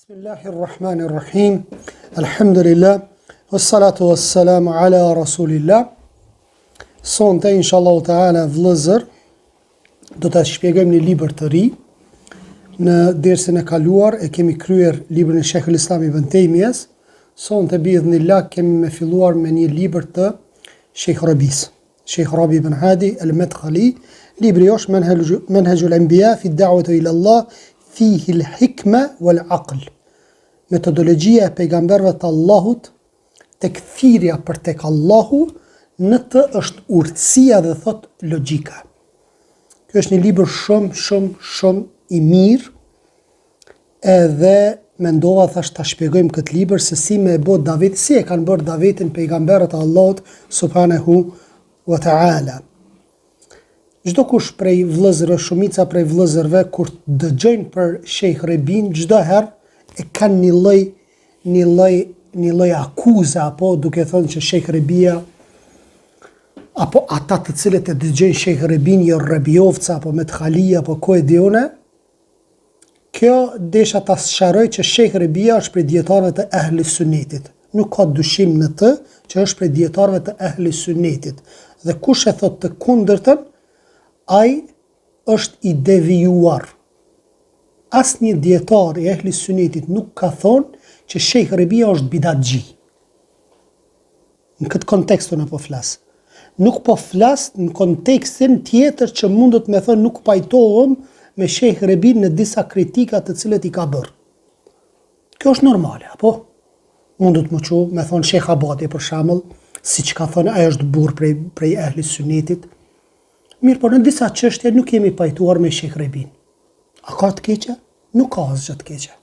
Bismillahirrahmanirrahim. Alhamdulillah. Wassalatu wassalamu ala Rasulillah. Sonte, inshallah ta'ala, vëllezër, do ta shpjegojmë një libër të ri. Në dersën e kaluar e kemi kryer librin e Sheikhul Islam Ibn Taymiyas. Sonte bi'idhnillah kemi me filluar me një libër të Sheikh Rabis. Sheikh Rabi ibn Hadi al-Madkhali. Libri është Manhajul Anbiya fi ad-da'wati ila Allah fihi al-hikma wal-aql. Metodologjia e pejgamberëve të Allahut tek thirrja për tek Allahu në të është urtësia dhe thot logjika. Kjo është një libër shumë i mirë, edhe mendova thash ta shpjegojmë këtë libër se si me e bë David, si e kanë bërë Davidin pejgamberët e Allahut subhanahu wa ta'ala. Çdo kush prej vëllezërve, shumica prej vëllezërve kur dëgjojnë për Sheikh Rabin, çdo herë e kanë një lloj akuze, apo duke thënë që Sheikh Rabia apo ata të cilët e dëgjojnë Sheikh Rabin jo Rabiovca apo Madkhalia apo ko e dione. Kjo desha ta sqaroj që Sheikh Rabia është prej dietarëve të Ehli Sunnetit. Nuk ka dyshim në të që është prej dietarëve të Ehli Sunnetit. Dhe kush e thot të kundërtën, ai është i devijuar. Asnjë dietar i Ehli Sunnetit nuk ka thonë që Sheikh Rabia është bidatxhi. Në këtë kontekst unë po flas. Nuk po flas në kontekstin tjetër që mundet me thonë nuk pajtohem me Sheikh Rabin në disa kritika të cilët i ka bërë. Kjo është normale, apo? Mundet më çu me thonë Sheikh Abadi për shembull, siç ka thonë ai është burr prej Ehli Sunnetit. Mirë, por në disa çështje nuk jemi pajtuar me Sheikh Rabin. A ka të keqe? Nuk ka asgjë të keqe.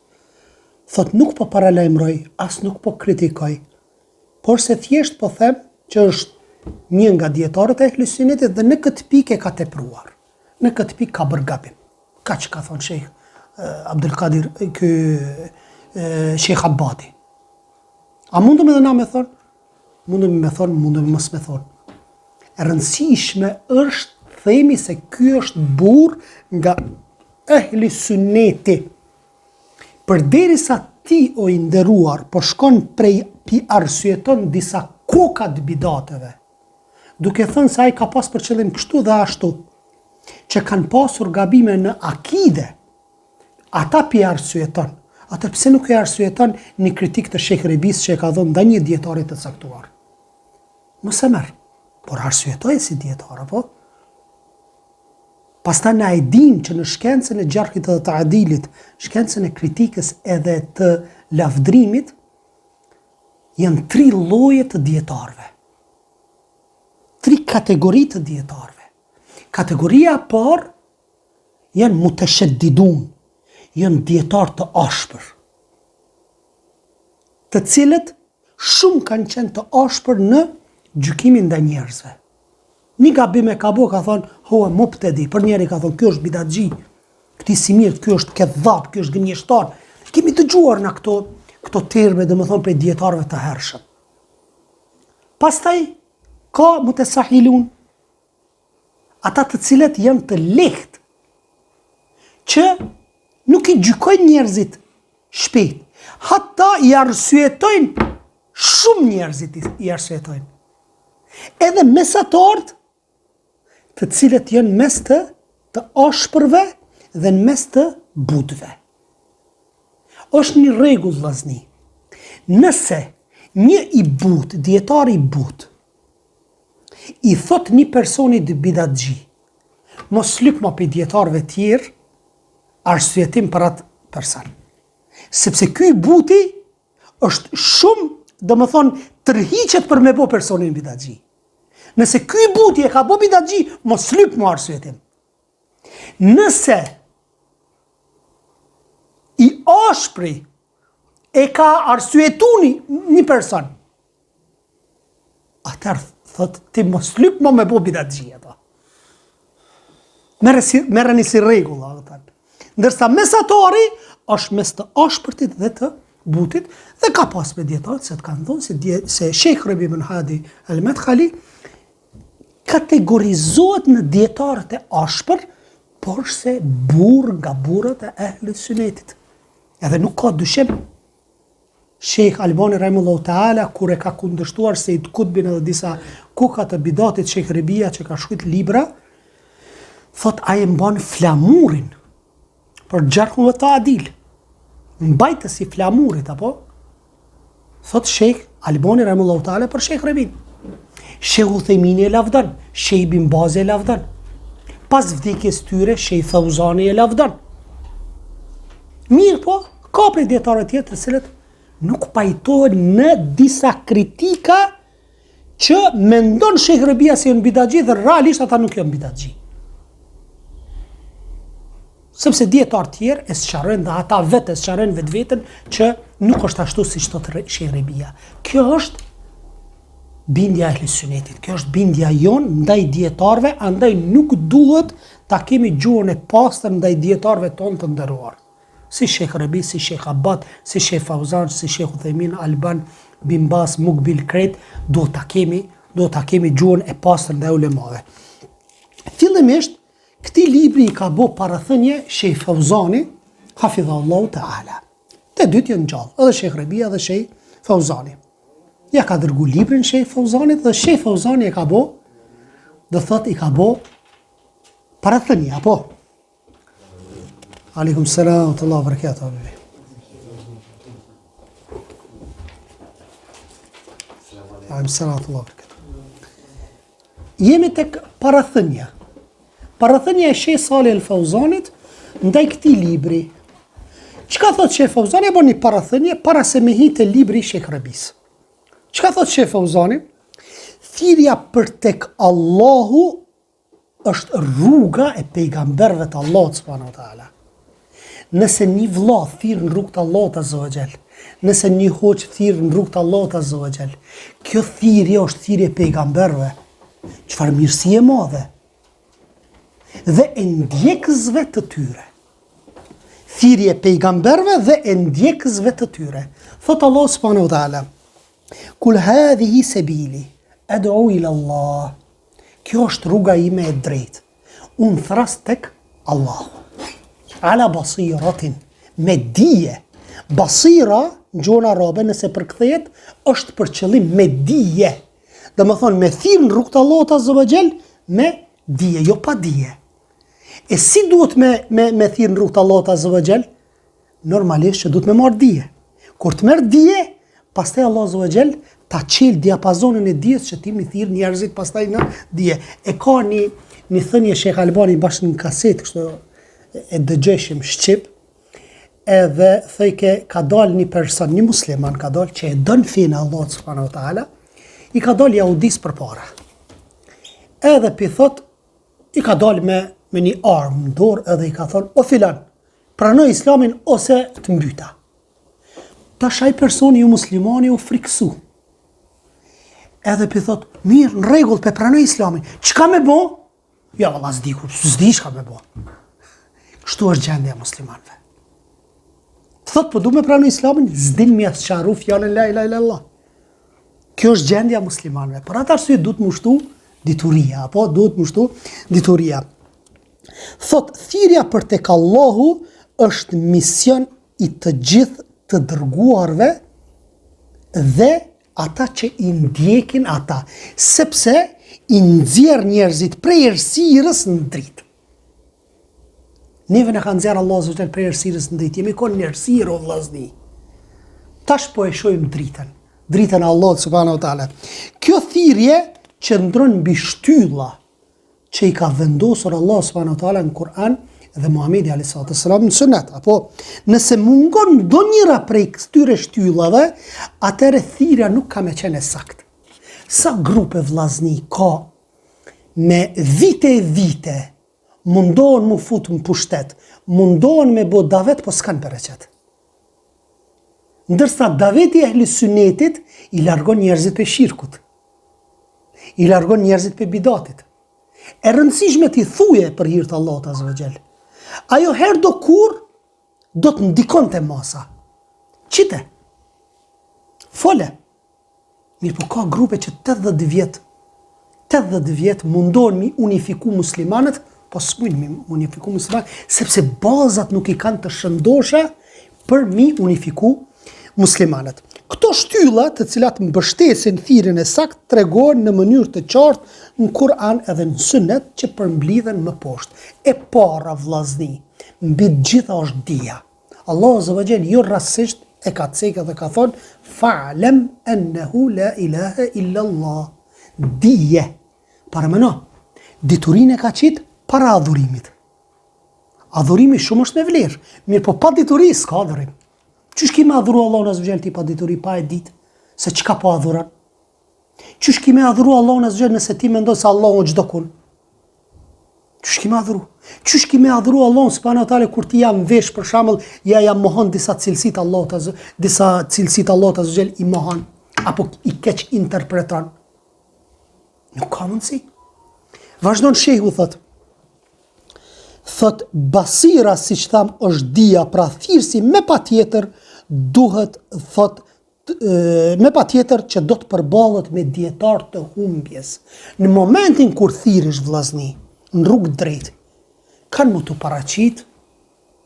Thot nuk po paralajmëroj, as nuk po kritikoj, por se thjesht po them që është një nga dietarët e Ehli Sunnetit dhe në këtë pikë e ka tepruar. Në këtë pikë ka bërë gabim. Kaq ka thonë Sheikh Abdul Qadir Sheikh Abadi. A mundëm edhe na me thonë? Mundëm me thonë, mundëm mos me thonë. E rëndësishme është themi se ky është burr nga Ehli Sunneti. Përderisa ti o i nderuar po shkon pi arsyeton disa koka të bidateve, duke thënë se ai ka pas për qëllim kështu dhe ashtu, që kanë pasur gabime në akide, ata pi arsyeton. Atë pse nuk e arsyeton një kritik të Sheikh Rabis që e ka dhënë ndaj një dietari të caktuar? Mos e merr, por arsyetoj si dietar, apo? Pastaj na e dim që në shkencën e gjarhit dhe të adilit, shkencën e kritikës edhe të lavdrimit, janë 3 lloje të dietarëve. 3 kategori të dietarëve. Kategoria e parë janë mutashaddidun, janë dietar të ashpër, të cilët shumë kanë qenë të ashpër në gjykimin ndaj njerëzve. Një gabim e ka bo, ka thonë, hoa mubtedi, për njeri ka thonë, kjo është bidatxhi, këti si mirë, kjo është kedhab, kjo është gënjeshtar. Kemi dëgjuar në këto terme, dhe më thonë, prej dietarëve të hershëm. Pastaj, ka mutasahilun, ata të cilët janë të lehtë, që nuk i gjykojnë njerëzit shpejt, hatta i arsyetojnë, shumë njerëzit i arsyetojnë. Edhe mesatarët, të cilët janë mes të ashpërve dhe në mes të butëve. Është një rregull vllazni. Nëse një i butë, dietar i butë, i thot një personit bidatxhi, mos lyp më pe dietarëve tjerë arsyetim për atë person. Sepse ky i buti është shumë, domethënë, tërhiqet për me bo personin bidatxhi. Nëse ky i buti e ka bo bidatxhi, mos lyp më arsyetim. Nëse i ashpri e ka arsyetuar një person, atëherë thot ti mos lyp më me bo bidatxhi ato. Merreni si rregull ata. Ndërsa mesatori është mes të ashpërtit dhe të butit, dhe ka pas me dietarët se të kanë thonë se Sheikh Rabi ibn Hadi al-Madkhali kategorizohet në dietarët e ashpër, por se burr nga burrat e Ehli Sunnetit. Edhe nuk ka dyshim, Sheikh Albani rahimahullahu taala kur e ka kundërshtuar Sejd Kutbin edhe disa kuka të bidatit, Sheikh Rebia që ka shkruar libra, thot ai e mban flamurin për Jarhun wa Ta'dil. Mbajtës i flamurit apo? Thot Sheikh Albani rahimahullahu taala për Sheikh Rebin. Sheikh Uthejmini e lavdan, Sheikh Bin Bazi e lavdan. Pas vdekjes tyre, Sheikh Fauzani e lavdan. Mirë po, ka prej dietarëve tjetër të cilët nuk pajtohen në disa kritika që mendon Sheikh Rebia se janë bidatxhi dhe realisht ata nuk janë bidatxhi. Sepse dietarë tjerë e sqarojnë dhe ata vetë e sqarojnë vetveten që nuk është ashtu siç thotë Sheikh Rebia. Kjo është bindja e Ahlis-Sunnetit, kjo është bindja jonë ndaj dietarëve, andaj nuk duhet ta kemi gjuhën e pastër ndaj dietarëve tonë të nderuar. Si Sheikh Rebi, si Sheikh Abbad, si Sheikh Fauzan, si Sheikh Uthejmin, Alban, Bin Bas, Mukbil Kret, duhet ta kemi gjuhën e pastër ndaj ulemave. Fillimisht, këtij libri i ka bë parathënie Sheikh Fauzani, hafidhahullahu taala. Të dytë janë gjallë, edhe Sheikh Rebi edhe Sheikh Fauzani. Ja ka dërgu librin Sheikh Fauzanit dhe Sheikh Fauzani e ka bë, do thot i ka bë parathënie, apo? Aleikum salam wa rahmatullahi wa barakatuh. Aleikum salam wa rahmatullahi wa barakatuh. Jemi tek parathënia. Parathënia e Sheikh Saleh al-Fauzanit ndaj këtij libri. Çka thot Sheikh Fauzani? Bën një parathënie para se me hitë libri i Sheikh Rebis. Çka thot Sheikh Fauzani? Thirrja për tek Allahu është rruga e pejgamberëve të Allahut subhanahu wa taala. Nëse një vëlla thirr në rrugt të Allahut azza wa jall, nëse një hoç thirr në rrugt të Allahut azza wa jall, kjo thirrje është thirrje e pejgamberëve. Çfarë mirësie e madhe. Dhe e ndjekësve të tyre. Thirrje e pejgamberëve dhe e ndjekësve të tyre. Thot Allah subhanahu wa taala: Kul hadhihi sabili ad'u ila Allah. Kjo është rruga ime e drejtë. Unë thras tek Allahu. Ala basiratin, me dije. Basira, në gjuhën arabe, nëse përkthehet, është për qëllim me dije. Dhe më thonë, me thirrë në rrugt të Allahut azza wa jall, me dije, jo pa dije. E si duhet me thirrë në rrugt të Allahut azza wa jall? Normalisht që duhet me marrë dije. Kur të merr dije, pastaj Allah azza wa jall ta çel diapazonin e dijes që ti mi thirr njerëzit pastaj në dije. E ka një thënie Sheikh Albani bashkë në kaset, kështu e dëgjeshim shqip, edhe thëjke ka dal një person, një musliman ka dal që e dën fenë Allah subhanahu wa taala, i ka dal jahudis për para. Edhe pi thot, i ka dal me një armë në dorë edhe i ka thonë, o filan, pranoj islamin ose të mbyta. Tash ai personi ju muslimani u friksu. Edhe pi thot, mirë, në rregull, pe pranoj islamin. Çka me bo? Ja, valla s'di çka me bo. Kështu është gjendja e muslimanëve. Thot, po du me pranoj islamin, s'din mi as qaru fjalën la ilaha illallah. Kjo është gjendja e muslimanëve. Për atë arsye duhet mushtu dituria, apo duhet mushtu dituria. Thot, thirrja për tek Allahu është mision i të gjithë të dërguarve dhe ata që i ndjekin ata, sepse i nxjerr njerëzit prej errësirës në dritë. Neve në kanë nxjerr Allahu azza wa jall prej errësirës në dritë, jemi kon në errësirë o vllazni. Tash po e shohim dritën e Allahut subhanahu wa taala. Kjo thirrje qëndron mbi shtylla që i ka vendosur Allah subhanahu wa taala në Kur'an dhe Muhamedi alayhi salatu wasalam në sunet. Apo nëse mungon ndonjëra prej këtyre shtyllave, atëherë thirrja nuk ka me qenë saktë. Sa grupe vllazni ka me vite mundohen mu fut në pushtet, mundohen me bo davet, po s'kan për reqet. Ndërsa daveti e Ahlis-Sunnetit i largon njerëzit për shirkut, i largon njerëzit për bidatit. E rëndësishme t'i thuje për hir të Allahut azza wa jall. Ajo herë do kur do të ndikon të masa. Qite. Fole. Mirë po ka grupe që 80 vjet mundohen mi unifiku muslimanët, po s'mujnë mi unifiku muslimanët, sepse bazat nuk i kanë të shëndosha për mi unifiku muslimanët. Këto shtylla të cilat mbështesin thirrjen e saktë tregojnë në mënyrë të qartë në Kur'an edhe në Sunet që përmblidhen më poshtë. E para vllazni, mbi të gjitha është dija. Allahu azza wa jall jo rastësisht e ka cekë dhe ka thonë fa'lam annahu la ilaha illa Allah. Dije. Paramendo, diturinë e ka qitë para adhurimit. Adhurimi shumë është me vlerë, mirë po pa dituri s'ka adhurim. Qysh ki me adhuru Allahun azza wa jall ti pa dituri, pa e ditë se çka po adhuron? Qysh ki me adhuru Allahun azza wa jall nëse ti mendon se Allahu është çdo kun? Qysh ki me adhuru? Qysh ki me adhuru Allahun subhanahu wa taala kur ti jam vesh për shembull ja mohon disa cilësitë Allahut Allahut azza wa jall i mohon apo i keq interpreton? Nuk ka mundësi. Vazhdon shehu thot basira si që tham është dija, pra thirrsi me patjetër duhet me patjetër që do të përballet me dietar të humbjes. Në momentin kur thirrësh vllazni në rrugë drejt, kanë më të paraqit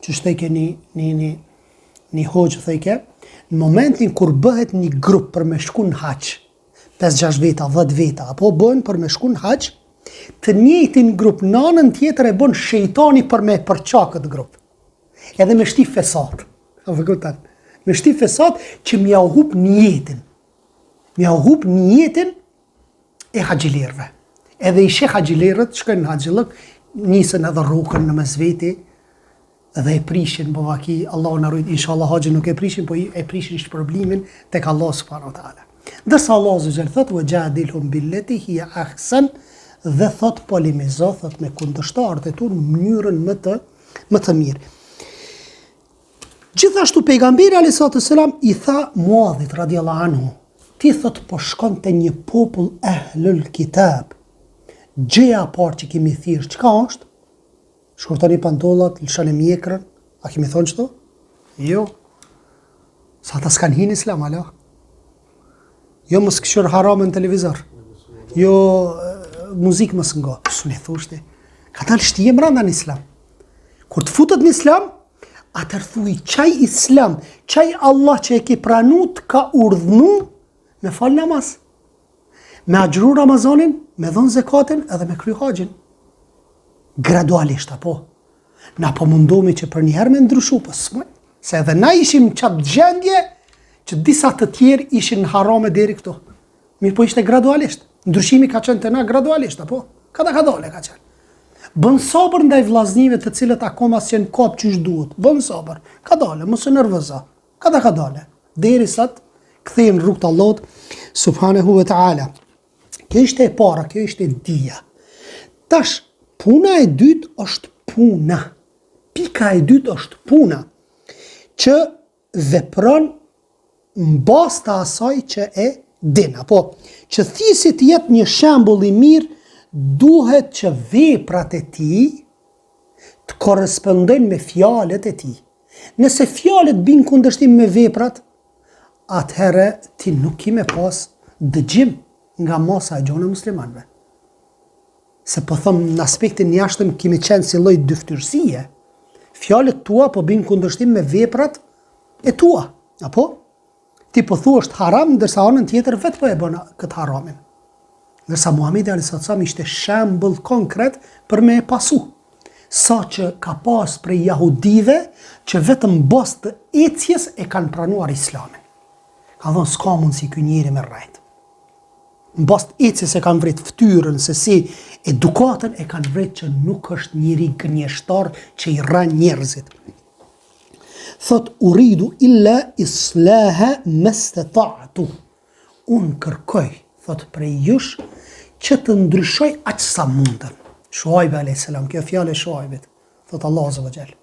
që shteke një hoxhë thejke, në momentin kur bëhet një grup për me shku në haq, 5-6 veta, 10 veta, apo bëhen për me shku në haq, të njëjtin grup në anën tjetër e bën shejtani për me përqa këtë grup. Edhe me shti fesat. Me shti fesat që m'ja u hup njetin. M'ja u hup njetin e haqilirve. Edhe ishe haqilirët, shkojnë në haqilëk, nisën edhe rrugën në mes veti, edhe e prishin, po vaki, Allah në rujt, inshallah haqë nuk e prishin, po e prishin shpërblimin tek Allah subhanahu wa taala. Dërsa Allah zëgjel thot, wa jadilhum billeti hiya ahsan, dhe thot polemizo, thot me kundërshtarët e tu në mënyrën më të mirë. Gjithashtu pejgamberi alayhis salam i tha Muadhit radiallahu anhu, ti thot po shkon të një popull ehlul kitab, gjeja parë që kemi thirrë, çka është? Shkurtoni pantollat, lëshoni mjekrën, a kemi thonë çto? Jo. Sa ta s'kan hin islam ala? Jo mos këshur haram në televizor. Jo muzikë mos ngo. S'u thoshte. Ka dalë shtije brenda në islam. Kur të futet në islam, atër thuj qaj islam, qaj Allah që e ki pranut ka urdhnu me fal namaz, me agjru Ramazanin, me dhon zekatin edhe me kry haqin. Gradualisht, apo? Na po mundomi që për njëherë me ndryshu, po s'moj. Se edhe na ishim qatë gjendje që disa të tjerë ishin harame deri këto. Mirë po ishte gradualisht. Ndryshimi ka qenë të na gradualisht, apo? Kada ka dole ka qenë. Bën sabër ndaj vllaznive të cilët akoma s'janë kap qysh duhet. Bën sabër. Ka dole, mos u nervozo. Kada ka dole. Derisa të kthehen rrugt Allahut subhanahu wa taala. Kjo ishte e para, kjo ishte dija. Tash puna e dytë është puna. Pika e dytë është puna që vepron mbas të asaj që e din, apo që thisi të jetë një shembull i mirë, duhet që veprat e tij të korrespondojnë me fjalët e tij. Nëse fjalët bin kundërshtim me veprat, atëherë ti nuk ke më pas dëgjim nga masa e gjonëve muslimanëve. Se po them në aspektin jashtëm kemi qenë si lloj dyftyrësie. Fjalët tua po bin kundërshtim me veprat e tua, apo? Ti po thua është haram, ndërsa anën tjetër vetë po e bën këtë haramin. Ndërsa Muhamedi alayhis salam ishte shembull konkret për me e pasu. Sa që ka pas prej jahudive që vetëm bas të ecjes e kanë pranuar islamin. Ka thonë s'ka mundësi ky njeri me rrejt. Në bas të ecjes e kanë vret ftyrën, se si edukatën e kanë vret që nuk është njeri gënjeshtar që i rran njerëzit. Thot uridu illa islaha mastata'tu. Unë kërkoj, thot prej jush, që të ndryshoj aq sa mundem. Shuajbe alayhis salam, kjo fjalë e Shuajbit, thot Allahu azza wa jall.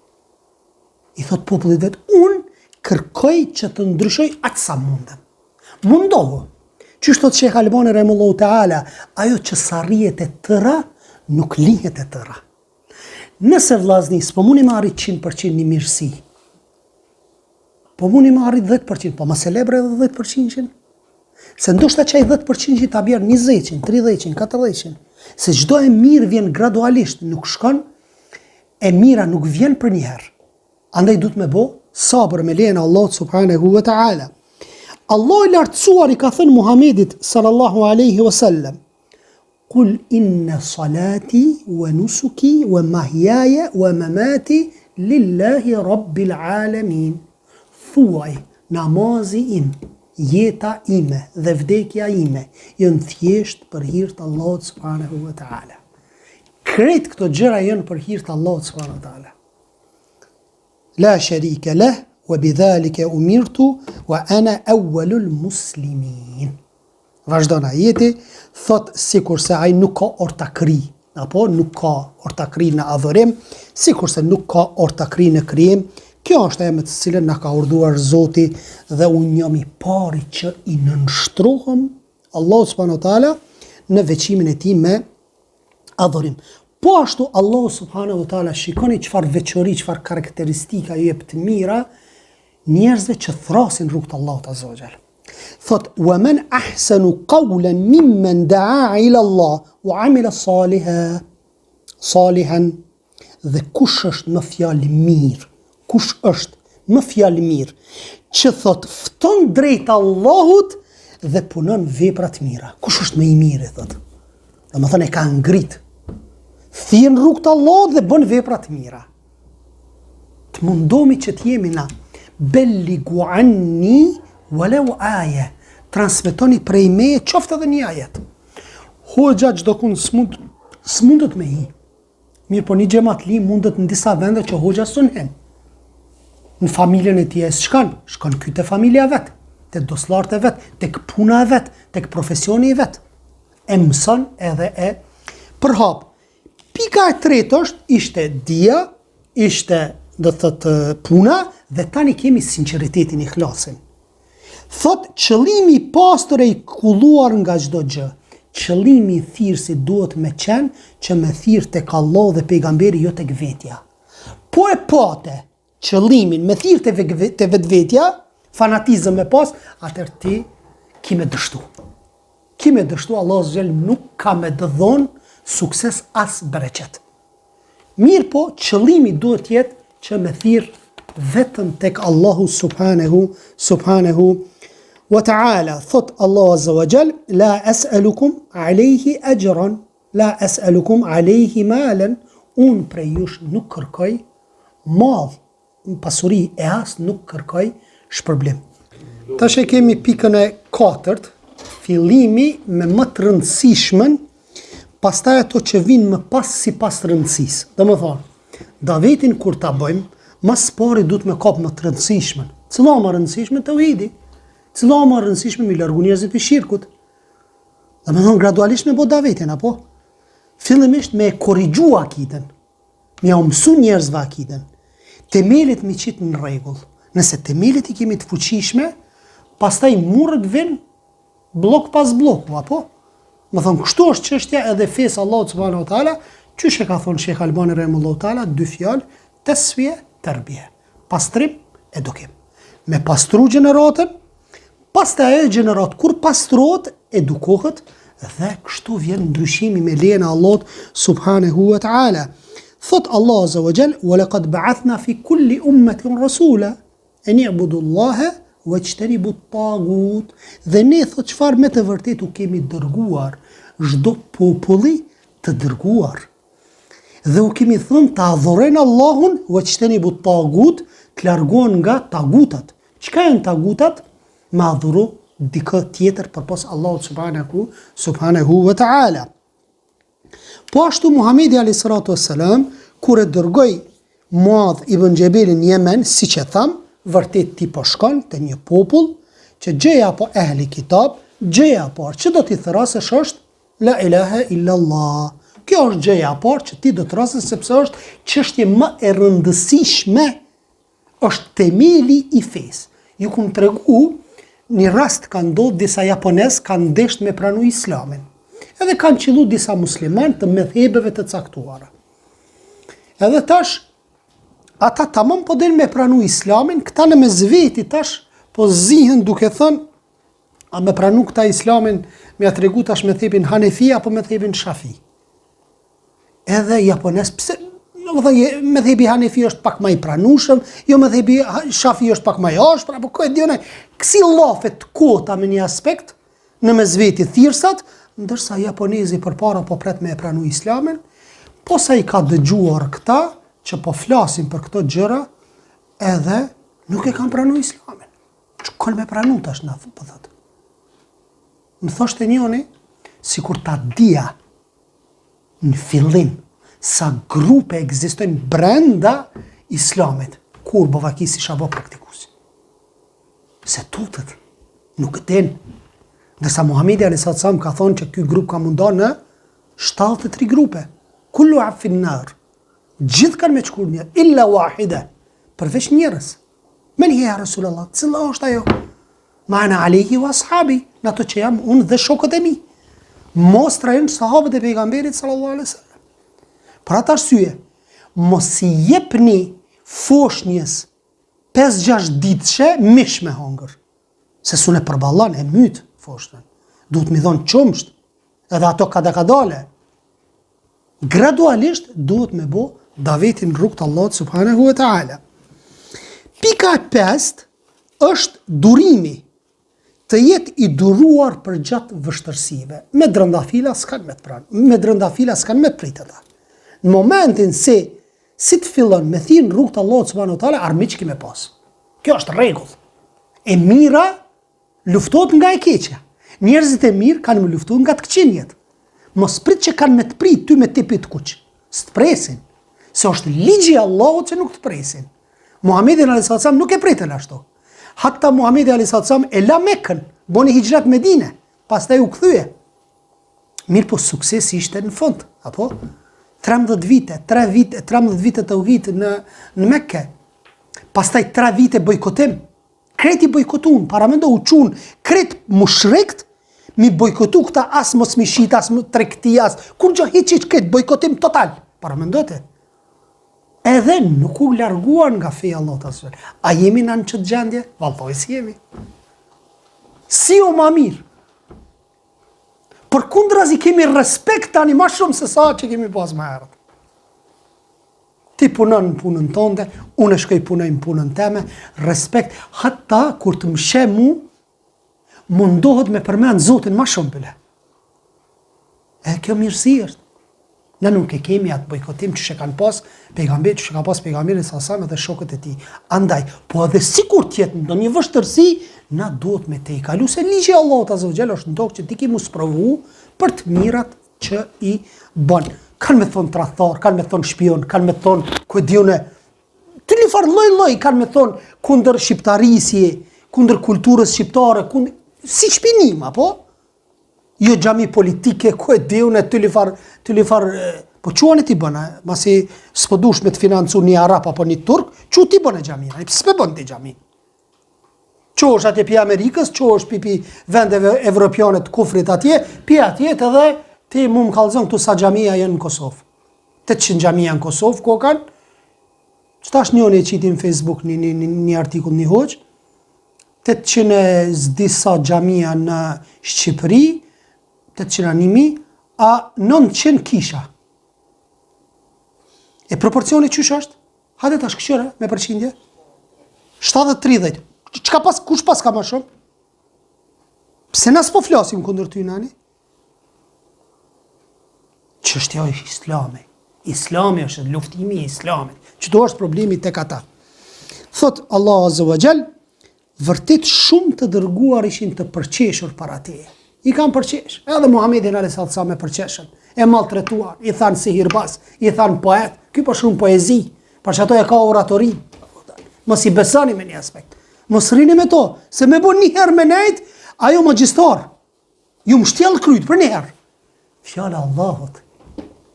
I thot popullit vet, unë kërkoj që të ndryshoj aq sa mundem. Mundohu. Qysh thot Sheikh Albani rahimahullahu taala, ajo që sarrihet e tëra nuk lihet e tëra. Nëse vllazni s'po mundi me arrit 100% një mirësi, po mundi me arrit 10%, po ma celebre edhe 10%. Se ndoshta qaj 10% që ta bjerë 20%, 30%, 40%. Se çdo e mirë vjen gradualisht, nuk shkon, e mira nuk vjen për njëherë. Andaj duhet me bo sabër me lejen e Allahut subhanahu wa taala. Allah i lartësuar i ka thënë Muhamedit sallallahu alaihi wasallam: Qul inna salati wa nusuki wa mahyaya wa mamati lillahi rabbil alamin. Thuaj, namazi im, jeta ime dhe vdekja ime janë thjesht për hir të Allahut subhanahu wa taala. Krejt këto gjëra janë për hir të Allahut subhanahu wa taala. La sharika lah wa bidhalika umirtu wa ana awwalul muslimin. Vazhdon ajeti, thot sikurse ai nuk ka ortakri, apo nuk ka ortakri në adhurim, sikurse nuk ka ortakri në krijim. Kjo është ajo me të cilën na ka urdhëruar Zoti dhe unë jam i pari që i nënshtrohem Allahut subhanahu wa taala në veçimin e tij me adhurim. Po ashtu Allahu subhanahu wa taala shikoni çfarë veçori, çfarë karakteristika ju jep të mira njerëzve që thrasin rrugt të Allahut azza wa jall. Thot: "Wa man ahsanu qawlan mimman da'a ila Allah wa 'amila salihan." Dhe kush është më fjalë mirë? Kush është më fjalë mirë që thot fton drejt Allahut dhe punon vepra të mira? Kush është më i mirë, thot? Domethënë e ka ngrit. Thjen rrugt të Allahut dhe bën vepra të mira. Të mundomi që të jemi na belligu anni walau aya. Transmetoni prej meje qoftë edhe një ajet. Hoxha çdo kund s'mundet me hi. Mirë, po një xhamatli mundet në disa vende që hoxha s'unhen. Në familjen e tij shkon ky te familja vet, te doslarët e vet, tek puna e vet, tek profesioni i vet. E mëson edhe e përhap. Pika e tretë ishte dia, ishte do të thotë puna, dhe tani kemi sinqeritetin, ikhlasin. Thot qëllimi i pastër e i kulluar nga çdo gjë. Qëllimi i thirrsi duhet me qenë që me thirr tek Allah dhe pejgamberi, jo tek vetja. Po e pate qëllimin me thirr te vetvetja, fanatizëm me pas, atëherë ti ki me dështu. Ki me dështu, Allah zgjel nuk ka me dëdhon sukses as bereqet. Mirë po, qëllimi duhet jetë që me thirr vetëm tek Allahu subhanahu wa ta'ala. Thot Allah azza wa jall: La as'alukum alayhi ajran, la as'alukum alayhi malan. Unë prej jush nuk kërkoj madh, pasuri, e as nuk kërkoj shpërblim. Tash e kemi pikën e katërt, fillimi me më të rëndësishmen, pastaj ato që vinë më pas si pas rëndësisë. Domethënë, davetin kur ta bëjmë, mas pari duhet me kap më të rëndësishmen. Cila më rëndësishme? Tauhidi. Cila më rëndësishme? Mi largu njerëzit i shirkut. Domethënë gradualisht me bë davetin, apo? Fillimisht me korrigju akiden, me u mësu njerëzve akiden. Temelet mi qitë në rregull. Nëse temelet i kemi të fuqishme, pastaj murët vinë blok pas bloku, apo? Më thonë, kështu është çështja edhe fesë Allahut subhanahu wa taala, qysh e ka thonë Shekh Albani rahimahullahu taala, dy fjalë, tasfiye, tarbije. Pastrim, edukim. Me pastru gjeneratën, pastaj ajo gjenerat kur pastrohet, edukohet, dhe kështu vjen ndryshimi me lejen e Allahut subhanahu wa taala. Thot Allah azza wa jall: "Wa laqad ba'athna fi kulli ummatin rasula an i'budu Allaha wajtanibu at-taghut." Dhe ne thot çfarë me të vërtetë u kemi dërguar çdo populli të dërguar. Dhe u kemi thënë të adhurojnë Allahun wajtanibu at-taghut, të largohen nga tagutat. Çka janë tagutat? Me adhuru dikë tjetër përpos Allahut subhanahu wa taala. Po ashtu Muhamedi alayhi salatu wassalam kur e dërgoi Muadh ibn Jabelin në Yemen, siç e tham, vërtet ti po shkon te një popull që gjëja po ehli kitab, gjëja e parë që do t'i thrasësh është la ilaha illa Allah. Kjo është gjëja e parë që ti do të thrasësh, sepse është çështje më e rëndësishme, është themeli i fesë. Ju kum tregu një rast ka ndodhur disa japonez kanë ndeshur me pranu islamin. Edhe kanë qillu disa musliman të medhhebeve të caktuara. Edhe tash, ata tamam po den me pranu islamin, këta në me zveti tash, po zihen duke thënë, a me pranu këta islamin, me atregu tash me thepin Hanefi, apo me thepin Shafi. Edhe japonez, pse Medhebi Hanefi është pak më i pranueshëm, jo medhebi Shafi është pak më i ashpër, apo ku e diun ai. Kësi llafet kota me një aspekt në mesveti thirrsat, ndërsa japonezi përpara po pret me e pranu islamin, po sa i ka dëgjuar këta që po flasin për këto gjëra, edhe nuk e kanë pranu islamin. Ç'kon me pranu tash na po thotë. Më thoshte njëri, sikur ta dia në fillim sa grupe ekzistojnë brenda islamit, kur Bovakisi isha bo praktikues. Se tutët, nuk din. Ndërsa Muhamedi a.s. ka thonë që ky grup ka mundar në 73 grupe. Kullu affin nar. Gjithë kanë me qkur një, illa wahida, përveç njërës. Men hi ja Rasulullah, cilla është ajo? Ma ana alehi wa ashabi, në ato që jam unë dhe shokët e mi. Mos trajnë sahabët e pejgamberit sallallahu alaihi wasallam. Për atë arsye, mos i jepni foshnjës 5-6 ditëshe mish me hongër. Se sune përballan e mytë foshnën. Duhet mi dhonë qumsht, edhe ato kadale. Gradualisht duhet me bo davetin rrugt Allah subhanahu wa ta'ala. Pika 5 është durimi, të jetë i duruar për gjatë vështërsive. Me drëndafila s'kan me të pranë, me drëndafila s'kan me të pritë ata. Në momentin se si të fillon me thinë rrugt Allah subhanahu wa ta'ala, armiq ki me pas. Kjo është rregull. E mira luftot nga e keqja. Njerëzit e mirë kanë me luftu nga të këqinjet. Mos prit që kanë me të prit ty me tipi të kuq. Së të presin. Se është ligji Allahut që nuk të presin. Muhamedi a.s. nuk e pritën ashtu. Hatta Muhamedi a.s. e la Mekën, boni hijrat Medine, pastaj u kthye. Mirë po suksesi ishte në fund, apo? 13 vite të uhit në Mekke. Pastaj 3 vite bojkotim. Kreti bojkotun, para mendo u qun, kret mushrekt, mi bojkotu këta as mos mi shit, as më trekti, as kur gjo hiq këtë bojkotim total. Para mendote. Edhe nuk u larguan nga feja Allah të asfel. A jemi në qëtë gjendje? Vallaj si jemi. Si o ma mirë. Për kundrazi kemi respekt tani ma shumë se sa që kemi pas ma herët. Ti punon në punën tënde, unë e shkoj punoj në punën teme, respekt, hatta kur të më she mu, mundohet me përmend Zotin ma shumë pële. E kjo mirësi është. Ne nuk e kemi atë bojkotim që kanë pas pejgamberi, që ka pas pejgamberi sasam dhe shokët e tij. Andaj, po edhe sikur tjetë në një vështërsi, na duhet me te i kalu, se ligji Allahut azza wa jalla është në tokë që ti ki mu sprovu për të mirat që i bën. Kanë me thonë tradhtar, kanë me thonë shpion, kanë me thonë ku diune, të një farë lloj, kanë me thonë kundër shqiptarisje, kundër kulturës shqiptare, si shpinim, apo? Jo xhami politike, ku e diune, të një farë, po quani ti bëna, masi s'po dush me të financu një Arab apo një Turk, që ti bëna xhamina, s'pe bën ti xhami. Që është atje pi Amerikës, që është pi vendeve evropiane të kufrit atje, pi atje edhe ti mu më kallëzon këtu sa xhamia janë në Kosovë. 800 xhamia në Kosovë, ku kanë? Qëtash njëri e qiti në Facebook një artikull një hoqë, 800 disa xhamia në Shqipëri, 800.000, a 900 kisha. E proporcioni qysh është? Hajde tash këshire me përqindje. 70-30. Kush pas ka ma shumë? Pse nas po flasim kundër ty nani? Çështja është Islami. Islami është luftimi i Islamit. Çdo është problemi tek ata. Thot Allah azza wa jall, vërtet shumë të dërguar ishin të përqeshur para teje. I kanë përqesh. Edhe Muhamedi a.s. me përqeshën. E maltretuar, i thanë sihirbaz, i thanë poet. Ky po shumë poezi, për që ato e ka oratori. Mos i besoni me një aspekt. Mos rini me to, se me bo njëherë me nejt, ajo magjistar. Ju më shtjellë kryt për njëherë. Fjala Allahut,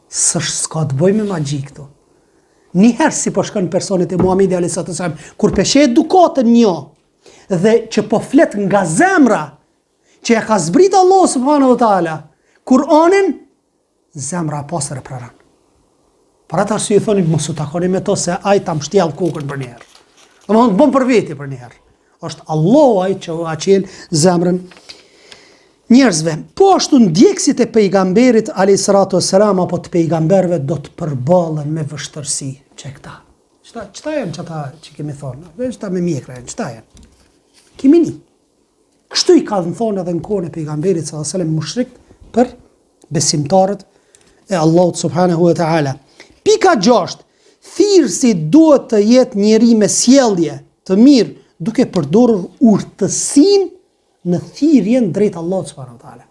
s'ka të bëj me magji këtu. Njëherë si po shkën personit e Muhamedi a.s. kur peshe edukatën një, dhe që po flet nga zemra, që e ka zbrit Allah subhanahu wa ta'ala, Kur'anin, zemra pasër e praran. Për atë arsye i thoni, mos u takoni me to, se aj ta më shtjellë kokën për njëherë. Dhe më bën për veti për njëherë. Është Allah aj që u aqel zemrën njerëzve, po ashtu ndjekësit e pejgamberit alayhis salatu wassalam apo të pejgamberëve do të përballen me vështirësi. Çe këta? Çta janë çata që kemi thonë? Veç ta me mjekra janë, çta janë? Kimi ni. Kështu i kanë thonë edhe në kohën e pejgamberit sallallahu alaihi wasallam mushrik për besimtarët e Allahut subhanahu wa taala. Pika 6. Thirrsi duhet të jetë njeri me sjellje të mirë, duke përdorur urtësinë në thirrjen drejt Allahut subhanahu wa taala.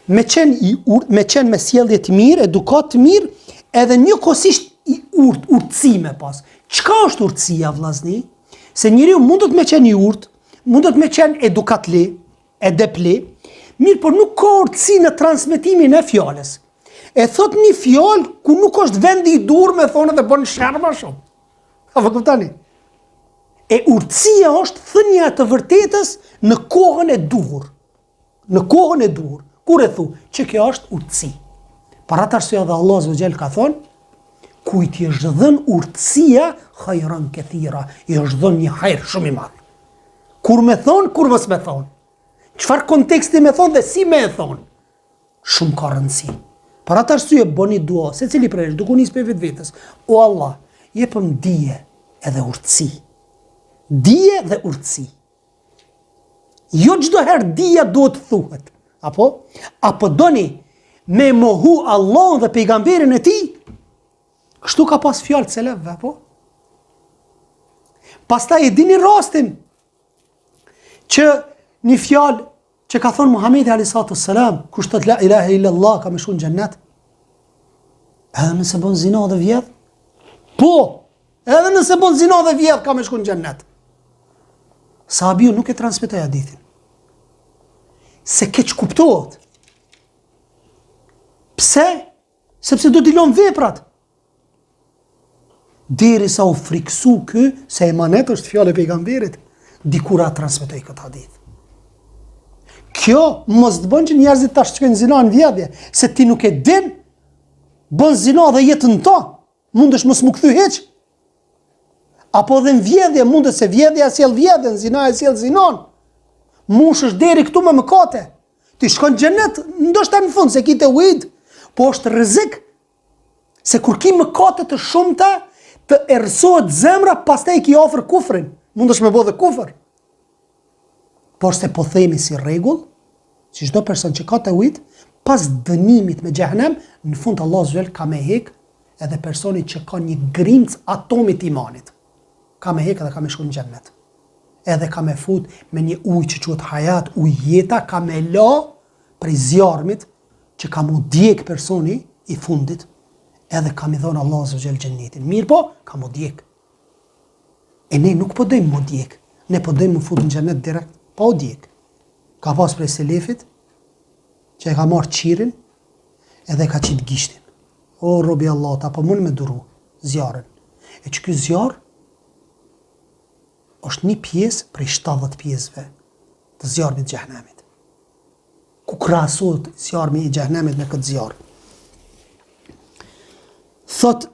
Me qenë me sjellje të mirë, edukat të mirë, edhe njëkohësisht urtësi me pas. Çka është urtësia, vllazni? Se njeriu mundet me qenë i urtë, mundet me qenë edukatli, edepli, mirë, por nuk ka urtësi në transmetimin e fjalës. E thot një fjalë ku nuk është vendi i dur me thonë dhe bën shërba shumë. Apo kuptoni? E urtësia është thënia të vërtetës në kohën e duhur. Në kohën e duhur. Kur e thu që kjo është urtësi. Para të arsye dhe Allah azza wa jall ka thonë, kujt i është dhënë urtësia, khajran kathira, i është dhënë një hajër shumë i madh. Kur me thonë, kur mos me thonë. Çfarë konteksti me thonë dhe si me e thonë? Shumë ka rëndësi. Para të arsye bëni dua, secili prej jush, duke nis për vetvetes. O Allah, jepëm dije edhe urtësi. Dije dhe urtësi. Jo çdo herë dija duhet thuhet. Apo doni me mohu Allahun dhe pejgamberin e tij? Kështu ka pas fjalë selefëve, apo? Pastaj e dini rastin që një fjalë që ka thonë Muhamedi alayhi salatu wassalam, kush thot la ilaha illa Allah ka më shkon në xhennet. Edhe nëse bën zina dhe vjedh? Po, edhe nëse bën zina dhe vjedh ka më shkon në xhennet. Sahabiu nuk e transmetoi hadithin. Se keq kuptohet. Pse? Sepse do t'i lën veprat. Derisa u friksu ky se emanet është fjalë e pejgamberit, dikura transmetoi këtë hadith. Kjo mos të bën që njerëzit tash shkojnë zina në vjedhje, se ti nuk e din, bën zina dhe jetën to, mundesh mos mu kthy hiç. Apo dhe në vjedhje mundet se vjedhja sjell vjedhjen, zina e sjell zinon. Mushësh deri këtu me mëkate. Ti shkon në xhenet, ndoshta në fund se ki te ujit, po është rrezik se kur ki mëkate të shumta, të errësohet zemra, pastaj ki ofër kufrin. Mundesh me bë dhe kufër. Por se po themi si rregull, si çdo person që ka të ujit, pas dënimit me xhehenem, në fund Allah zël ka me hek edhe personi që ka një grimc atomit imanit. Ka me hek edhe ka me shku në xhennet. Edhe ka me fut me një ujë që quhet hayat, ujë jeta, ka me la prej zjarmit që ka mu djek personi i fundit, edhe ka me dhonë Allah zël xhennetin. Mirë po, ka mu djek. E ne nuk po dojmë mu djek, ne po dojmë mu fut në xhennet direkt. Pa u djek. Ka pas prej selefit që e ka marrë qirin edhe ka qitë gishtin. O, robi Allah, apo mund me duru zjarën. E që ky zjarë është një pjesë prej 70 pjesëve të zjarëmit xhehenemit. Ku krahasohet zjarëmi i xhehenemit me këtë zjarë. Thot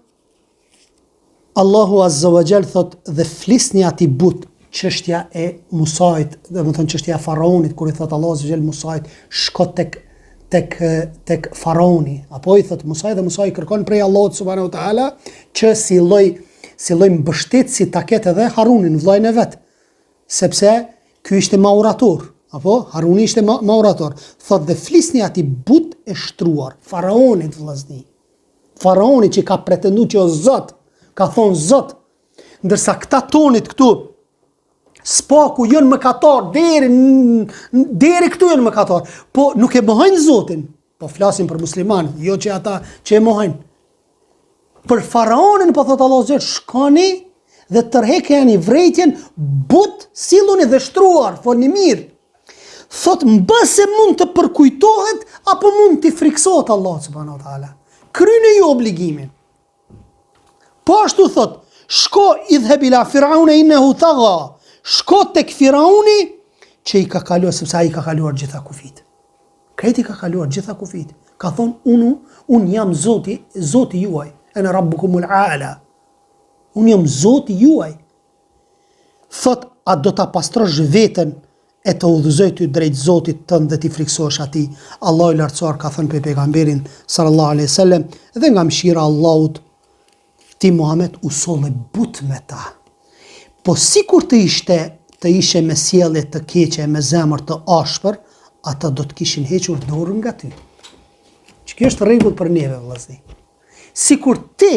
Allahu azza wa jall, thot dhe flisni ati but çështja e Musait, do të thonë çështja e faraonit, kur i thot Allahu azza wa jall Musait, shko tek faraoni, apo i thot Musai dhe Musai kërkon prej Allahut subhanahu wa taala që si lloj mbështetësi ta ketë edhe Harunin, vllajën e vet, sepse ky ishte maurator, apo Haruni ishte maurator. Thot dhe flisni ati but e shtruar, faraonit vllazni. Faraoni që ka pretenduar që o Zot, ka thonë Zot, ndërsa këta tonit këtu spaku jënë mëkatar, deri këtu jënë mëkatar, po nuk e mohojnë Zotin, po flasim për musliman, jo që ata që e mohojnë. Për faraonin, po thot Allah zot, shkoni dhe tërheqeni vrejtjen, but silluni dhe shtruar, folni mirë. Thot mbase mund të përkujtohet, apo mund të friksohet Allah subhanahu wa taala. Kryeni ju obligimin. Po ashtu thot, shko idhhab ila Firauna innehu tagha. Shko tek Firauni që i ka kaluar, sepse ai ka kaluar gjitha kufit. Kreti ka kaluar gjitha kufit. Ka thonë unë jam Zoti juaj. Ana rabbukumul aala. Unë jam Zoti juaj. Thot, a do ta pastrosh veten e të udhëzoj ty drejt Zotit tënd dhe ti friksohesh atij. Allahu i lartësuar ka thënë për pejgamberin sallallahu alaihi wasallam, dhe nga mëshira e Allahut ti Muhammed u solle but me ta. Po sikur të ishe me sjellje të keqe, me zemër të ashpër, ata do të kishin hequr dorën nga ty. Që kjo është rregull për neve, vëllazë. Sikur ti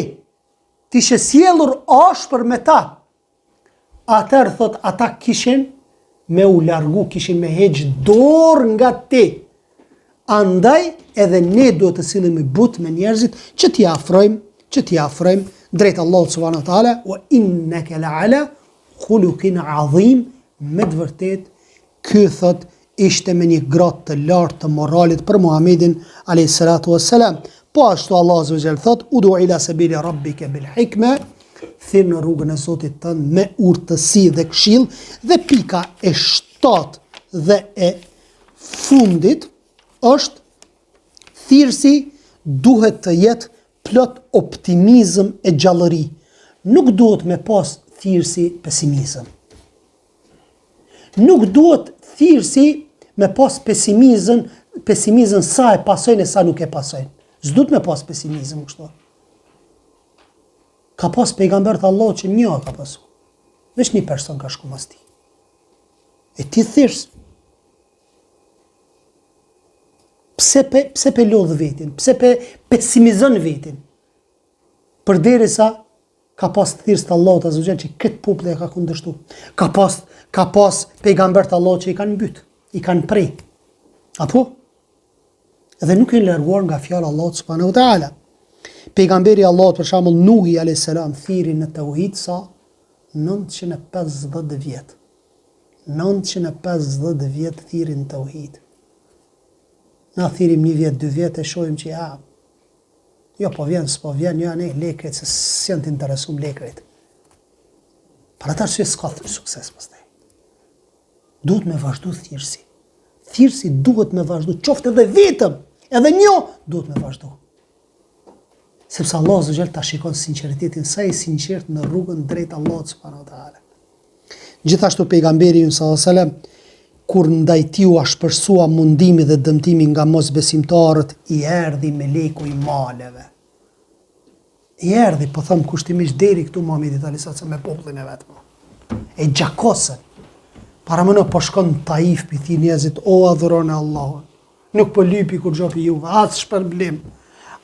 t'ishe sjellur ashpër me ta, atëherë thot ata kishin me u largu, kishin me heq dorë nga ti. Andaj edhe ne duhet të sillemi but me njerëzit që t'i afrojmë drejt Allahut subhanahu wa taala, wa innaka la'ala khuluqin azim. Me të vërtet ky thot ishte me një gradë të lartë të moralit për Muhamedit alayhi salatu wassalam. Po ashtu Allah azza wa jall thot udu ila sabili rabbika bil hikma, thirr në rrugën e Zotit tënd me urtësi dhe këshill. Dhe pika e 7 dhe e fundit është thirrsi duhet të jetë plot optimizëm e gjallëri. Nuk duhet me pas thirrsi pesimizëm. Nuk duhet thirrsi me pas pesimizëm sa e pasojnë e sa nuk e pasojnë. S'duhet me pas pesimizëm kështu. Ka pas pejgamber të Allahut që një ka pasu. Veç një person ka shku mas ti. E ti thirrës. Pse pe lodh vetin? Pse pe pesimizon vetin? Përderisa ka pas thirrës të Allahut azza wa jall që këtë popull e ka kundërshtu. Ka pas pejgamber të Allahut që i kanë mbyt, i kanë prej. Apo? Edhe nuk e larguar nga fjala Allahut subhanahu wa taala. Pejgamberi i Allahut për shembull Nuhi alayhis salam thiri në tauhid sa 950 vjet. 950 vjet thiri në tauhid. Na thirim një vjet, 2 vjet e shohim që jo po vjen, s'po vjen, ja ne lekret se s'janë të interesum lekret. Për ata që s'ka sukses pastaj. Duhet me vazhdu thirrsi. Thirrsi duhet me vazhdu, qoftë edhe vetëm, edhe një duhet me vazhdu. Sepse Allah azza wa jall ta shikon sinqeritetin, sa i sinqert në rrugën drejt Allahut subhanahu wa taala. Gjithashtu pejgamberi sallallahu alaihi wasallam kur ndaj tij u shpërsua mundimi dhe dëmtimi nga mosbesimtarët, i erdhi meleku i maleve. I erdhi, po them kushtimisht deri këtu Muhamedi alayhis salam me popullin e vet. E gjakosën. Para më në po shkon në Taif, pi thi njerëzit, o adhuron e Allahun. Nuk po lypi kur gjopi juve, as shpërblim,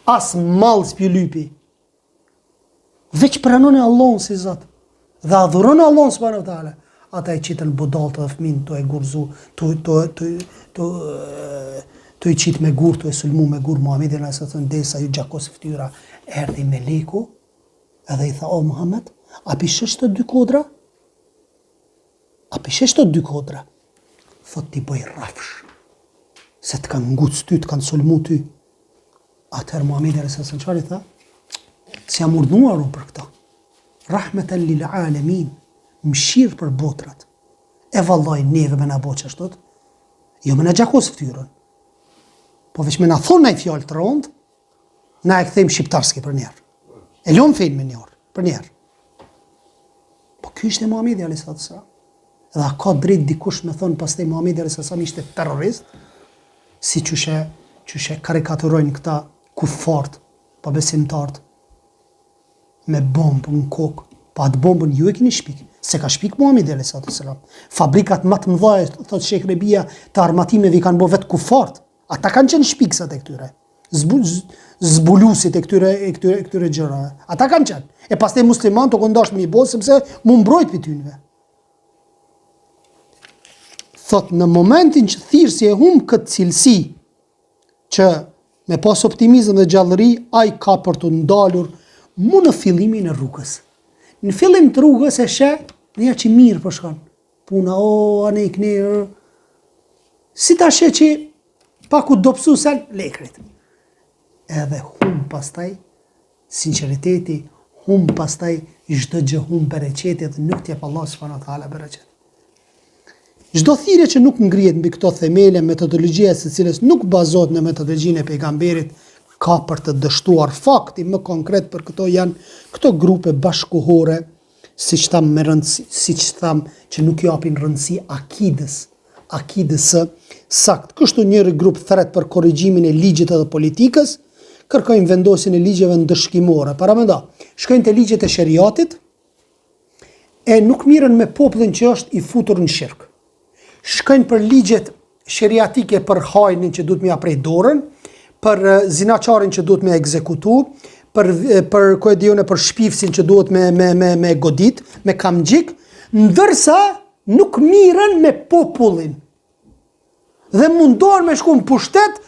as mall s'pi lypi. Veç pranon e Allahun si Zot. Dhe adhuron e Allahun subhanahu wa taala. Ata i qitën budaltë dhe fëmin të e gurzu, të i qitë me gur, të e sulmu me gur Muhamedi alayhis salam, desa ju gjakos ftyra, erdhi meleku, edhe i tha, o Muhammed, a pishesh të 2 kodra? A pishesh të 2 kodra? Thot t'i bëj rafsh, se të kanë nguc ty, të kanë sulmu ty. Atëherë Muhamedi alayhis salam çfarë i tha? S'jam urdhnuar unë për këta. Rahmeten lil alamin. Mëshirë për botrat. E vallaj neve me na bo qashtot, jo me na gjakos ftyrën. Po veç me na thonë na i fjallë të rondë, na e këthejmë shqiptarski për njerë. E lom fejnë me njerë, për njerë. Po kjo ishte Muhamedi alayhis salam. Edhe ka drejt dikush me thonë pastaj Muhamedi alayhis salam ishte terrorist, si qyshe karikaturojnë këta kufart, pa besimtartë, me bombë në kokë. Pa atë bombën ju e kini shpik, se ka shpik Muhamedi alayhis salam. Fabrikat më të mëdha, thot Sheikh Rebia, të armatimeve i kanë bo vetë kufart. Ata kanë qenë shpiksat e këtyre, zbulusit e këtyre gjërave. Ata kanë qenë. E pastaj musliman të kondash me i bo, sepse mu mbrojt për tynve. Thot në momentin që thirrsi e hum këtë cilësi, që me pas optimizëm dhe gjallëri, ai ka për të ndalur mu në fillimin e rrugës. Në fillim të rrugës e sheh, një që mirë po shkon. Puna, anë i kënirë. Si ta sheh që pa ku dopsu sen, lekrit. Edhe hum pastaj sinqeriteti, hum pastaj çdo gjë hum bereqeti dhe nuk t'jep Allah subhanahu wa taala bereqet. Çdo thirrje që nuk ngrihet mbi këto themele, metodologjia e së cilës nuk bazohet në metodologjinë e pejgamberit, ka për të dështuar. Fakti më konkret për këto janë këto grupe bashkohore, siç tham që nuk japin rëndësi akidës, akidës së sakt. Kështu njëri grup thret për korrigjimin e ligjit edhe politikës, kërkojnë vendosjen e ligjeve ndëshkimore. Paramendo, shkojnë te ligjet e shariatit e nuk mirën me popullin që është i futur në shirk. Shkojnë për ligjet shariatike për hajnin që duhet me aprej dorën, për zinaçarin që duhet me ekzekutu, për shpifsin që duhet me godit, me kamxhik, ndërsa nuk mirën me popullin. Dhe mundohen me shku në pushtet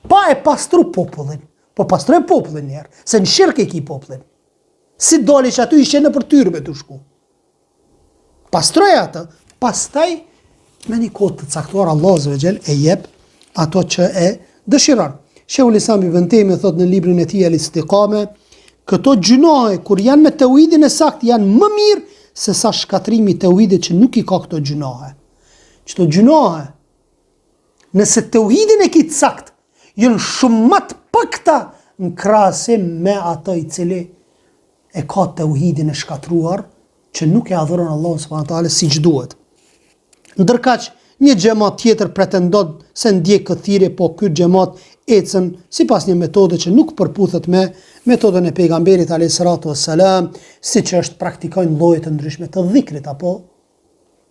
pa e pastru popullin. Po pastroj popullin njerë, se në shirk e ki popullin. Si doli që aty ishe në për tyrbe të shku. Pastroj atë, pastaj me një kohë të caktuar Allah Azza e jep ato që e dëshiron. Shehul Islam Ibn Taymi thot në librin e tij Al-Istiqame, këto gjunohe kur janë me tauhidin e sakt janë më mirë se sa shkatrimi i tauhidit që nuk i ka këto gjunohe. Çto gjunohe, nëse tauhidin e ki të sakt, janë shumë më të pakta në krahasim me ato i cili e ka tauhidin e shkatruar që nuk e adhuron Allahun subhanahu wa taala siç duhet. Ndërkaq një xhamat tjetër pretendon se ndjek këtë thirrje, po ky xhamat ecën sipas një metode që nuk përputhet me metodën e pejgamberit alayhis salatu wassalam, siç është praktikojnë lloje të ndryshme të dhikrit apo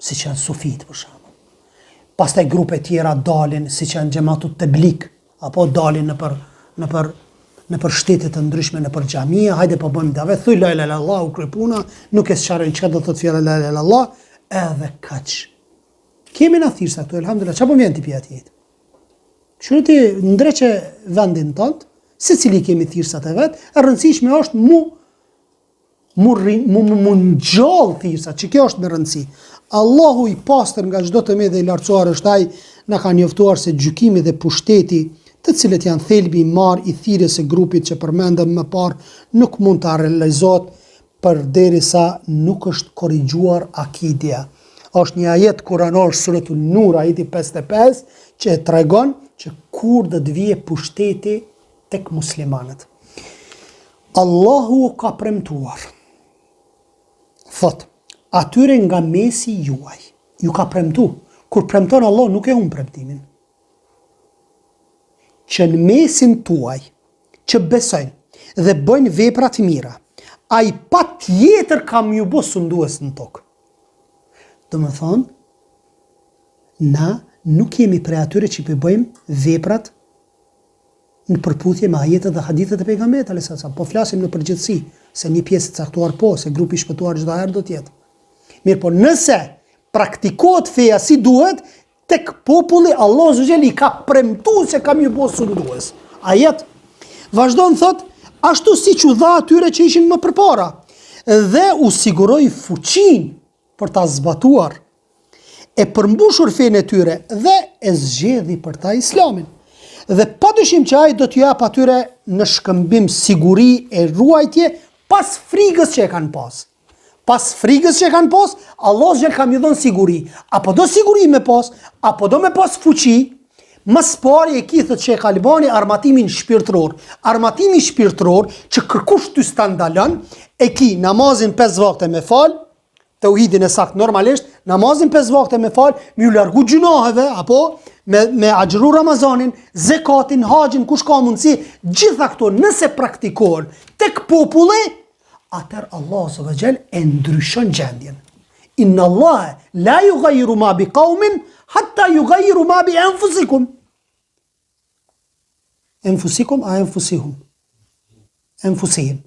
siç janë sufit për shembull. Pastaj grupe tjera dalin siç janë xhamatut teblik apo dalin në për shtete të ndryshme në për xhamia, hajde po bëjmë dave, thuj la ilaha illallah, u krye puna, nuk e sqarojnë çka do të thotë fjala la ilaha illallah, edhe kaq. Kemi na thirrsa këtu, elhamdulillah, çapo vjen ti pjat jetë. Shurti ndreqe vendin tënd, secili kemi thirrsat e vet, e rëndësishme është mu ngjall thirrsat, që kjo është me rëndësi. Allahu i pastër nga çdo të dhe i lartësuar është ai na ka njoftuar se gjykimi dhe pushteti, të cilët janë thelbi i marr i thirrjes së grupit që përmendëm më parë, nuk mund të realizohet përderisa nuk është korrigjuar akidia. Është një ajet kuranor suratul Nur ajeti 55 që e tregon që kur do të vijë pushteti tek muslimanët. Allahu ka premtuar. Thot, atyre nga mesi juaj, ju ka premtu. Kur premton Allah nuk e humb premtimin. Që në mesin tuaj, që besojnë dhe bëjnë vepra të mira, ai patjetër kam ju bë sundues në tokë. Do më thonë, na nuk jemi prej atyre që i bëjmë veprat në përputhje me ajetet dhe hadithet e pejgamberit alayhis salam, po flasim në përgjithësi, se një pjesë e caktuar po, se grupi i shpëtuar çdo herë do të jetë. Mirë, po nëse praktikohet feja si duhet, tek populli Allah Azza i ka premtuar se kam ju bë sundues. Ajet vazhdon thot, ashtu siç u dha atyre që ishin më përpara, dhe u siguroi fuqinë për ta zbatuar, e përmbushur fenë e tyre dhe e zgjedhi për ta Islamin. Dhe padyshim që ai do t'ju jap atyre në shkëmbim siguri e ruajtje pas frikës që e kanë pas. Pas frikës që e kanë pas, Allah zgjel kam ju dhënë siguri. Apo do siguri me pas, apo do me pas fuqi, më spari e ki thët Sheikh Albani armatimin shpirtëror. Armatimi shpirtëror që kërkush ty standalon, e ki namazin 5 vakte me fal, tauhidin e sakt normalisht, namazin 5 vakte me fal, me ju largu gjunaheve, apo me agjëru Ramazanin, zekatin, haxhin, kush ka mundësi, gjitha këto nëse praktikohen tek populli, atër Allah Azza wa Jall e ndryshon gjendjen. Inna Allah la yughayyiru ma bi qaumin hatta yughayyiru ma bi anfusikum. Anfusikum a anfusihum? Anfusihim.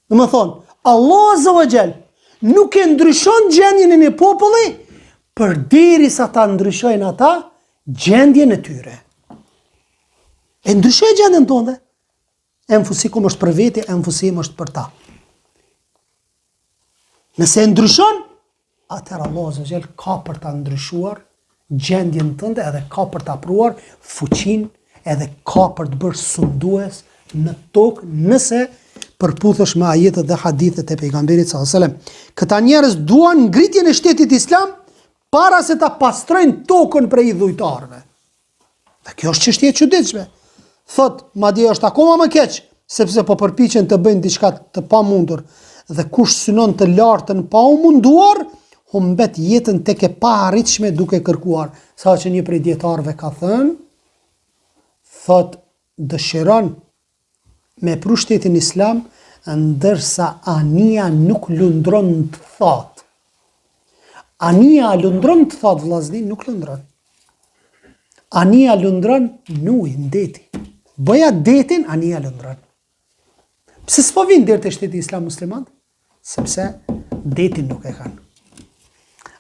Do të thonë, Allah Azza wa Jall nuk e ndryshon gjendjen e një populli përderisa ta ndryshojnë ata gjendjen e tyre. E ndryshoj gjendjen tonë. Anfusikum është për vete, anfusihim është për ta. Nëse e ndryshon, atëherë Allah Azza wa Jall ka për ta ndryshuar gjendjen tënde, edhe ka për ta pruar fuqinë, edhe ka për të bërë sundues në tokë nëse përputhesh me ajetet dhe hadithet e pejgamberit sallallahu alajhi wasallam. Këta njerëz duan ngritjen e shtetit islam para se ta pastrojnë tokën prej dhujtarëve. Dhe kjo është çështje e çuditshme. Thot, madje është akoma më keq, sepse po përpiqen të bëjnë diçka të pamundur. Dhe kush synon të lartën pa u munduar, humbet jetën tek e paarritshme duke kërkuar. Sa që një prej dietarëve ka thënë, thot dëshiron me pru shtetin islam, ndërsa ania nuk lundron të thot. Ania lundron të thot, vllazni, nuk lundron. Ania lundron nuj, ndeti. Bëja detin, ania lundron. Pse s'po vinë deri te shteti islam musliman? Sepse detin nuk e kanë.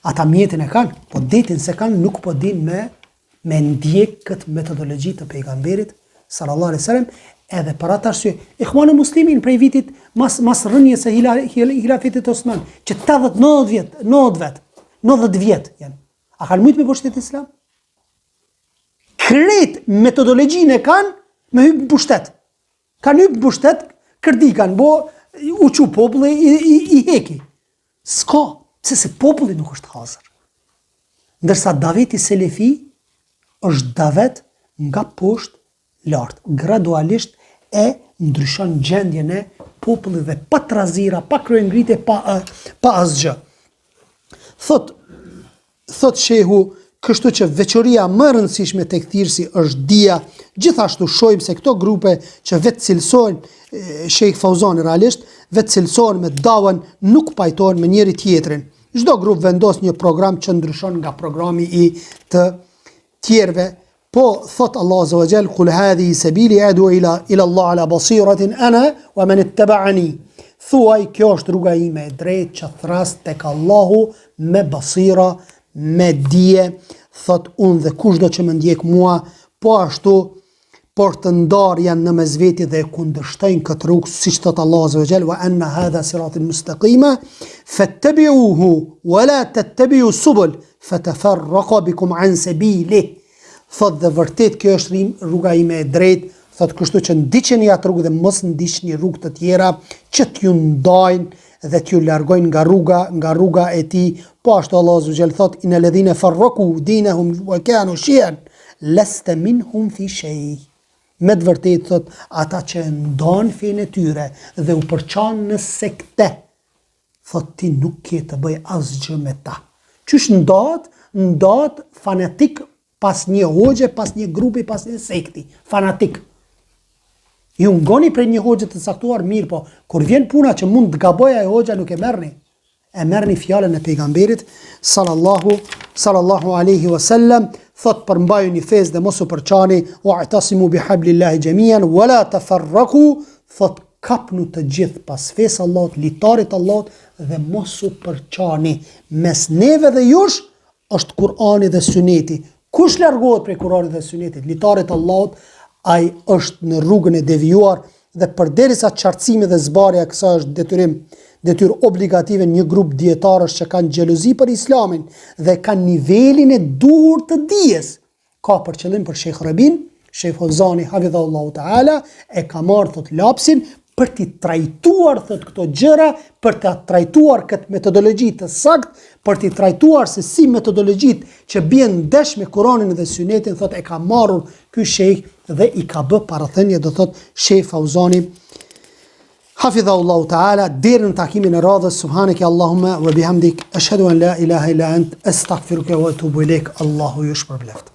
Ata mjetin e kanë, po detin se kanë nuk po din me ndjek këtë metodologji të pejgamberit sallallahu alaihi wasallam, edhe për atë arsye Ikhwanul Muslimin prej vitit mas rënies së hilafetit Osman, që 90 vjet janë. A kanë mujt me bërë shtet islam? Kret metodologjinë e kanë me hyp në pushtet. Kanë hyp në pushtet, kërdikan, u çu populli i heki. S'ka, se populli nuk është hazër. Ndërsa daveti selefi është davet nga poshtë lart, gradualisht e ndryshon gjendjen e popullit dhe pa trazira, pa kryengritje, pa asgjë. Thot shehu, kështu që veçoria më e rëndësishme tek thirrsi është dia. Gjithashtu shohim se këto grupe që vetë cilësojnë, Sheikh Fauzani realisht, vetë cilësojnë me davën, nuk pajtohen me njëri tjetrin. Çdo grup vendos një program që ndryshon nga programi i të tjerëve. Po thot Allah azza wa jall, qul hadhihi sabili adu ila Allah ala basiratin ana wa man ittaba'ani. Thuaj, kjo është rruga ime e drejtë që thras tek Allahu me basira, me dije. Thot unë dhe kushdo që më ndjek mua, po ashtu por të ndarë janë në mesveti dhe e kundërshtojnë këtë rrugë, siç thot Allah azza wa jall, wa anna hadha siratin mustaqima fattabi'uhu wa la tattabi'u subul fatafarraqa bikum an sabilihi. Thot dhe vërtet kjo është rruga ime e drejtë, thot kështu që ndiqeni atë rrugë dhe mos ndiqni rrugë të tjera që t'ju ndajnë dhe t'ju largojnë nga rruga e tij. Po ashtu Allah azza wa jall thot innal ladhina farraqu dinahum wa kanu shi'an lasta minhum fi shay. Me të vërtetë thot ata që ndan fenë e tyre dhe u përçan në sekte, thot ti nuk ke të bëj asgjë me ta. Qysh ndat fanatik pas një hoxhe, pas një grupi, pas një sekti, fanatik. Ju ngoni prej një hoxhe të caktuar mirë, po kur vjen puna që mund të gaboja e hoxha nuk e merrni. E merrni fjalën e pejgamberit sallallahu alaihi wasallam, thot përmbajuni fes dhe mos u përçani, wa'tasimu bihablillahi jamian wala tafarraqu, thot kapnu të gjithë pas fes Allahut, litarit Allahut dhe mos u përçani. Mes neve dhe jush është Kur'ani dhe Suneti. Kush largohet prej Kur'anit dhe Sunetit, litarit Allahut, ai është në rrugën e devijuar dhe përderisa qartësimi dhe zbarja kësaj është detyrë obligative, një grup dietarësh që kanë xhelozi për Islamin dhe kanë nivelin e duhur të dijes, ka për qëllim për Sheikh Rabin, Sheikh Fauzani hafidhahullahu taala, e ka marrë thot lapsin për t'i trajtuar thot këto gjëra, për t'a trajtuar këtë metodologji të saktë, për t'i trajtuar se si metodologjit që bien ndesh me Kur'anin dhe Sunetin, thot e ka marrur ky sheikh dhe i ka bë parathënie, do thot Sheikh Fauzani hafidhahullahu taala. Deri në takimin e radhës, subhaneke Allahumma wa bihamdik, ashhadu an la ilaha illa ant, astaghfiruka wa atubu ilaik. Allahu ju shpërbleft.